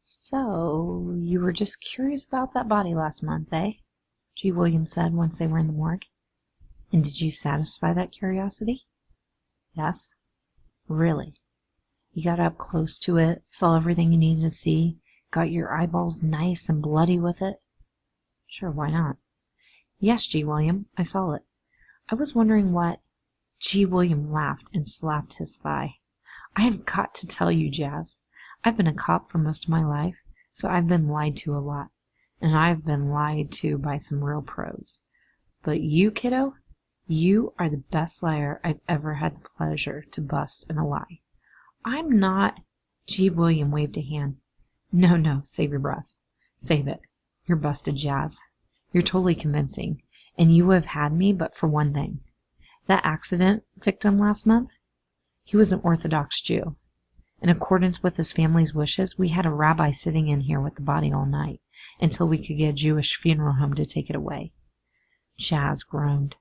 So, you were just curious about that body last month, eh? G. William said once they were in the morgue. And did you satisfy that curiosity? Yes. Really? You got up close to it, saw everything you needed to see, got your eyeballs nice and bloody with it? Sure, why not? Yes, G. William, I saw it. I was wondering what... G. William laughed and slapped his thigh. I have got to tell you, Jazz. I've been a cop for most of my life, so I've been lied to a lot. And I've been lied to by some real pros. But you, kiddo, you are the best liar I've ever had the pleasure to bust in a lie. I'm not... G. William waved a hand. No, save your breath. Save it. You're busted, Jazz. You're totally convincing, and you would have had me but for one thing. That accident victim last month? He was an Orthodox Jew. In accordance with his family's wishes, we had a rabbi sitting in here with the body all night, until we could get a Jewish funeral home to take it away. Jazz groaned.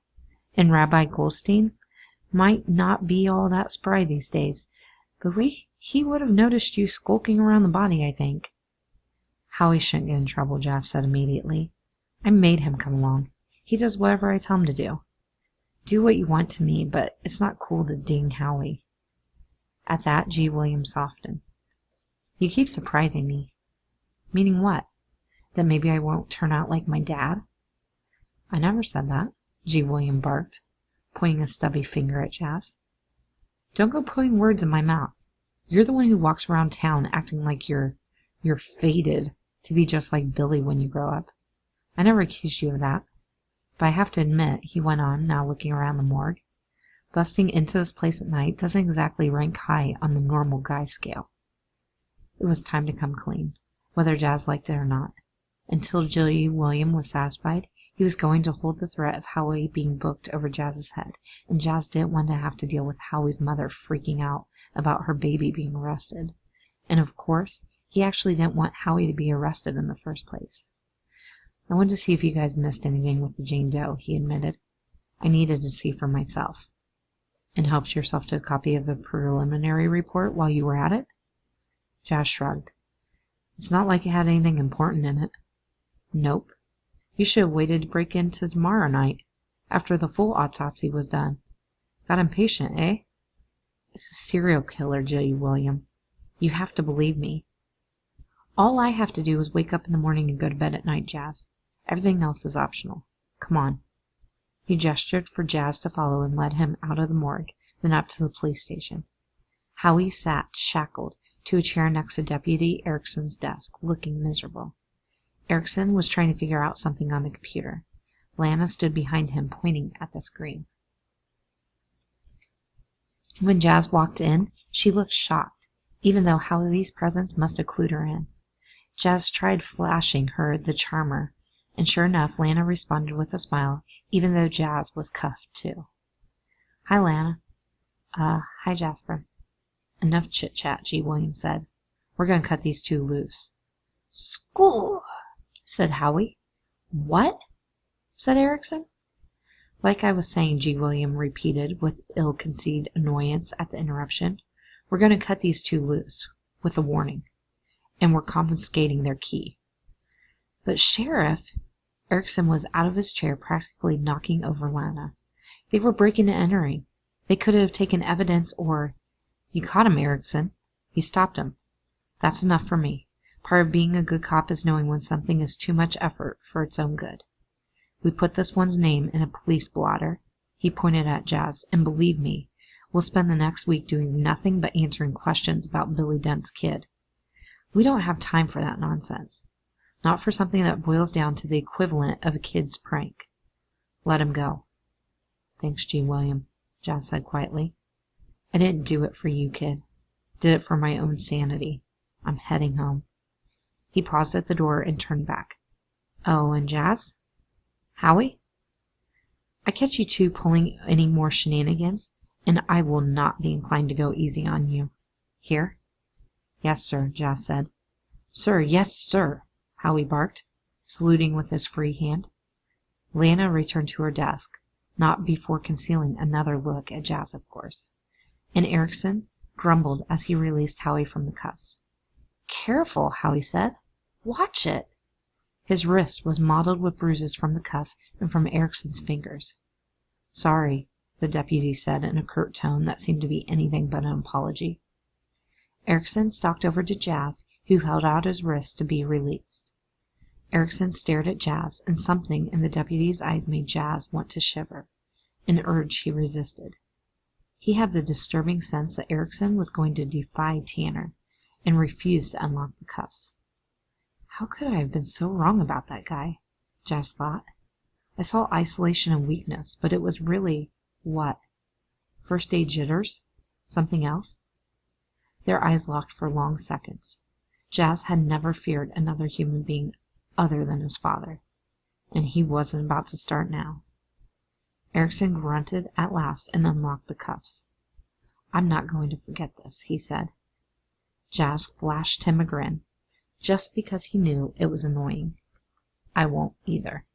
And Rabbi Goldstein might not be all that spry these days, but he would have noticed you skulking around the body, I think. Howie shouldn't get in trouble, Jazz said immediately. I made him come along. He does whatever I tell him to do. Do what you want to me, but it's not cool to ding Howie. At that, G. William softened. You keep surprising me. Meaning what? That maybe I won't turn out like my dad? I never said that, G. William barked, pointing a stubby finger at Jazz. Don't go putting words in my mouth. You're the one who walks around town acting like you're fated to be just like Billy when you grow up. I never accused you of that. But I have to admit, he went on, now looking around the morgue, busting into this place at night doesn't exactly rank high on the normal guy scale. It was time to come clean, whether Jazz liked it or not. Until G. William was satisfied, he was going to hold the threat of Howie being booked over Jazz's head, and Jazz didn't want to have to deal with Howie's mother freaking out about her baby being arrested. And of course, he actually didn't want Howie to be arrested in the first place. I wanted to see if you guys missed anything with the Jane Doe, he admitted. I needed to see for myself. And helped yourself to a copy of the preliminary report while you were at it? Jazz shrugged. It's not like it had anything important in it. Nope. You should have waited to break into tomorrow night, after the full autopsy was done. Got impatient, eh? It's a serial killer, G. William. You have to believe me. All I have to do is wake up in the morning and go to bed at night, Jazz. Everything else is optional. Come on. He gestured for Jazz to follow and led him out of the morgue, then up to the police station. Howie sat, shackled, to a chair next to Deputy Erickson's desk, looking miserable. Erickson was trying to figure out something on the computer. Lana stood behind him, pointing at the screen. When Jazz walked in, she looked shocked, even though Howie's presence must have clued her in. Jazz tried flashing her the charmer, and sure enough, Lana responded with a smile, even though Jazz was cuffed too. Hi, Lana. Hi, Jasper. Enough chit-chat, G. William said. We're going to cut these two loose. Score, said Howie. What? Said Erickson. Like I was saying, G. William repeated with ill-concealed annoyance at the interruption, we're going to cut these two loose, with a warning, and we're confiscating their key. But Sheriff, Erickson was out of his chair, practically knocking over Lana. They were breaking and entering. They could have taken evidence or... You caught him, Erickson. He stopped him. That's enough for me. Part of being a good cop is knowing when something is too much effort for its own good. We put this one's name in a police blotter. He pointed at Jazz, and believe me, we'll spend the next week doing nothing but answering questions about Billy Dent's kid. We don't have time for that nonsense. Not for something that boils down to the equivalent of a kid's prank. Let him go. Thanks, G. William, Jazz said quietly. I didn't do it for you, kid. Did it for my own sanity. I'm heading home. He paused at the door and turned back. Oh, and Jazz? Howie? I catch you two pulling any more shenanigans, and I will not be inclined to go easy on you. Here? Yes, sir, Jazz said. Sir, yes, sir, Howie barked, saluting with his free hand. Lana returned to her desk, not before concealing another look at Jazz, of course. And Erickson grumbled as he released Howie from the cuffs. Careful, Howie said. Watch it. His wrist was mottled with bruises from the cuff and from Erickson's fingers. Sorry, the deputy said in a curt tone that seemed to be anything but an apology. Erickson stalked over to Jas, who held out his wrist to be released. Erickson stared at Jas, and something in the deputy's eyes made Jas want to shiver, an urge he resisted. He had the disturbing sense that Erickson was going to defy Tanner and refuse to unlock the cuffs. How could I have been so wrong about that guy? Jas thought. I saw isolation and weakness, but it was really what? First aid jitters? Something else? Their eyes locked for long seconds. Jas had never feared another human being other than his father, and he wasn't about to start now. Erickson grunted at last and unlocked the cuffs. I'm not going to forget this, he said. Jas flashed him a grin, just because he knew it was annoying. I won't either.